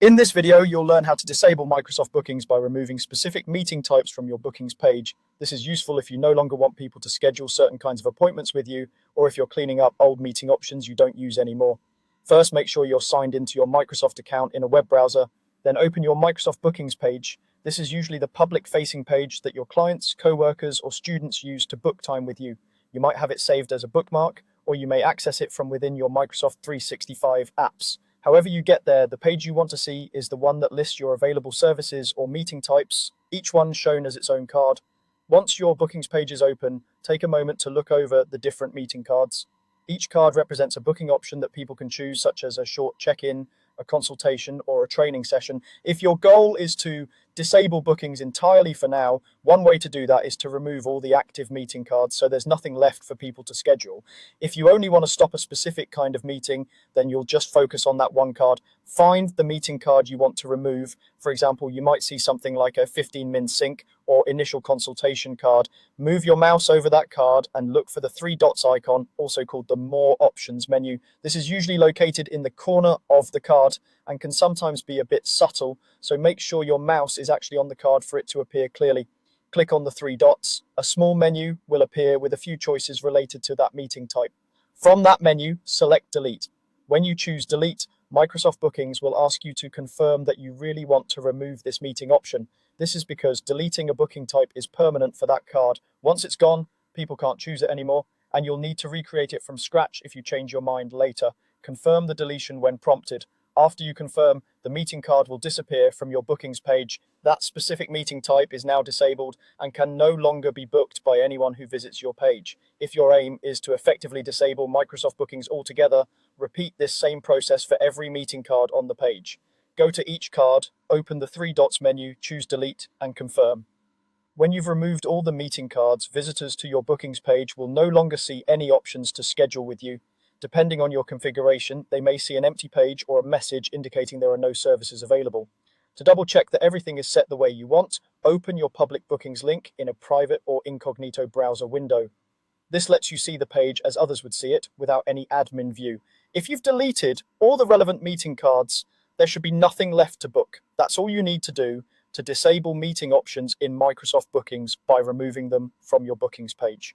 In this video, you'll learn how to disable Microsoft Bookings by removing specific meeting types from your bookings page. This is useful if you no longer want people to schedule certain kinds of appointments with you, or if you're cleaning up old meeting options you don't use anymore. First, make sure you're signed into your Microsoft account in a web browser, then open your Microsoft Bookings page. This is usually the public-facing page that your clients, co-workers, or students use to book time with you. You might have it saved as a bookmark, or you may access it from within your Microsoft 365 apps. However you get there, the page you want to see is the one that lists your available services or meeting types, each one shown as its own card. Once your bookings page is open, take a moment to look over the different meeting cards. Each card represents a booking option that people can choose, such as a short check-in, a consultation, or a training session. If your goal is to disable bookings entirely for now, one way to do that is to remove all the active meeting cards so there's nothing left for people to schedule. If you only want to stop a specific kind of meeting, then you'll just focus on that one card. Find the meeting card you want to remove. For example, you might see something like a 15-min sync or initial consultation card. Move your mouse over that card and look for the three dots icon, also called the More Options menu. This is usually located in the corner of the card and can sometimes be a bit subtle, so make sure your mouse is actually on the card for it to appear clearly. Click on the three dots. A small menu will appear with a few choices related to that meeting type. From that menu, select Delete. When you choose Delete, Microsoft Bookings will ask you to confirm that you really want to remove this meeting option. This is because deleting a booking type is permanent for that card. Once it's gone, people can't choose it anymore, and you'll need to recreate it from scratch if you change your mind later. Confirm the deletion when prompted. After you confirm, the meeting card will disappear from your bookings page. That specific meeting type is now disabled and can no longer be booked by anyone who visits your page. If your aim is to effectively disable Microsoft Bookings altogether, repeat this same process for every meeting card on the page. Go to each card, open the three dots menu, choose Delete, and confirm. When you've removed all the meeting cards, visitors to your bookings page will no longer see any options to schedule with you. Depending on your configuration, they may see an empty page or a message indicating there are no services available. To double check that everything is set the way you want, open your public bookings link in a private or incognito browser window. This lets you see the page as others would see it without any admin view. If you've deleted all the relevant meeting cards, there should be nothing left to book. That's all you need to do to disable meeting options in Microsoft Bookings by removing them from your bookings page.